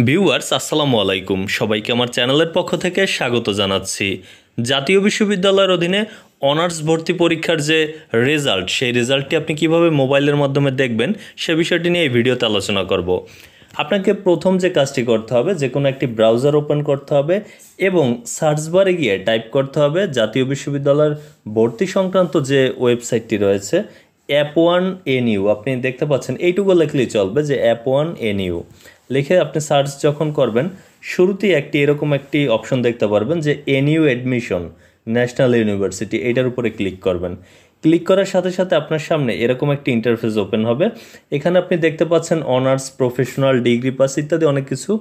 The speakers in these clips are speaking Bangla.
ভিউয়ার্স আসসালামু আলাইকুম, সবাইকে আমার চ্যানেলের পক্ষ থেকে স্বাগত জানাচ্ছি। জাতীয় বিশ্ববিদ্যালয়ের অধীনে অনার্স ভর্তি পরীক্ষার যে রেজাল্ট, সেই রেজাল্টটি আপনি কিভাবে মোবাইলের মাধ্যমে দেখবেন সে বিষয়টি নিয়ে এই ভিডিওতে আলোচনা করব। আপনাকে প্রথম যে কাজটি করতে হবে, যে কোনো একটি ব্রাউজার ওপেন করতে হবে এবং সার্চ বারে গিয়ে টাইপ করতে হবে জাতীয় বিশ্ববিদ্যালয়ের ভর্তি সংক্রান্ত যে ওয়েবসাইটটি রয়েছে App1NU। আপনি দেখতে পাচ্ছেন, এইটুকু লিখলেই চলবে যে App1NU লিখে আপনি সার্চ যখন করবেন, শুরুতেই এরকম একটি অপশন দেখতে পারবেন যে এনইউ অ্যাডমিশন ন্যাশনাল ইউনিভার্সিটি, এইটার উপরে ক্লিক করবেন। ক্লিক করার সাথে সাথে আপনার সামনে এরকম একটি ইন্টারফেস ওপেন হবে। এখানে আপনি দেখতে পাচ্ছেন অনার্স, প্রফেশনাল, ডিগ্রি পাস ইত্যাদি অনেক কিছু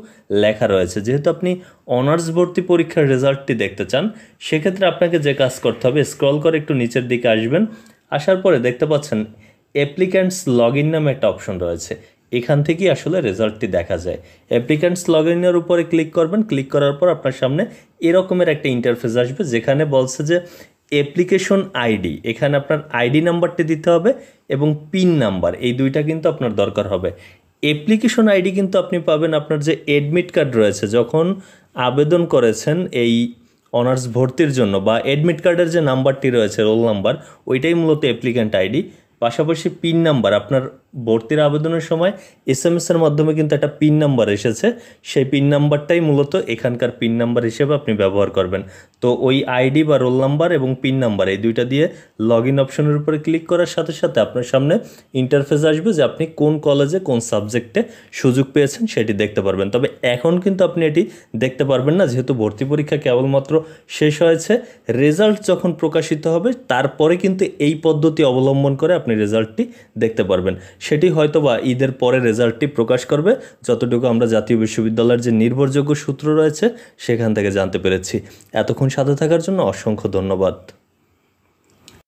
লেখা রয়েছে। যেহেতু আপনি অনার্স ভর্তি পরীক্ষার রেজাল্টটি দেখতে চান, সেক্ষেত্রে আপনাকে যে কাজ করতে হবে, স্ক্রল করে একটু নিচের দিকে আসবেন। আসার পরে দেখতে পাচ্ছেন অ্যাপ্লিক্যান্টস লগ ইন নামে একটা অপশন রয়েছে। এখান থেকেই আসলে রেজাল্টটি দেখা যায়। অ্যাপ্লিক্যান্টস লগ ইনের উপরে ক্লিক করবেন। ক্লিক করার পর আপনার সামনে এরকমের একটা ইন্টারফেস আসবে, যেখানে বলছে যে অ্যাপ্লিকেশন আইডি, এখানে আপনার আইডি নাম্বারটি দিতে হবে এবং পিন নাম্বার, এই দুইটা কিন্তু আপনার দরকার হবে। অ্যাপ্লিকেশন আইডি কিন্তু আপনি পাবেন আপনার যে অ্যাডমিট কার্ড রয়েছে, যখন আবেদন করেছেন এই অনার্স ভর্তির জন্য, বা অ্যাডমিট কার্ডের যে নাম্বারটি রয়েছে, রোল নাম্বার, ওইটাই মূলত অ্যাপ্লিক্যান্ট আইডি। পাশাপাশি পিন নাম্বার, আপনার ভর্তির আবেদনের সময় এসএমএসের মাধ্যমে কিন্তু একটা পিন নাম্বার এসেছে, সেই পিন নাম্বারটাই মূলত এখানকার পিন নাম্বার হিসেবে আপনি ব্যবহার করবেন। তো ওই আইডি বা রোল নাম্বার এবং পিন নাম্বার, এই দুইটা দিয়ে লগ ইন অপশনের উপরে ক্লিক করার সাথে সাথে আপনার সামনে ইন্টারফেস আসবে যে আপনি কোন কলেজে কোন সাবজেক্টে সুযোগ পেয়েছেন সেটি দেখতে পারবেন। তবে এখন কিন্তু আপনি এটি দেখতে পারবেন না, যেহেতু ভর্তি পরীক্ষা কেবলমাত্র শেষ হয়েছে। রেজাল্ট যখন প্রকাশিত হবে, তারপরে কিন্তু এই পদ্ধতি অবলম্বন করে আপনি রেজাল্টটি দেখতে পারবেন। সেটি হয়তো বা ঈদের পরে রেজাল্টটি প্রকাশ করবে, যতটুকু আমরা জাতীয় বিশ্ববিদ্যালয়ের যে নির্ভরযোগ্য সূত্র রয়েছে সেখান থেকে জানতে পেরেছি। এতক্ষণ সাথে থাকার জন্য অসংখ্য ধন্যবাদ।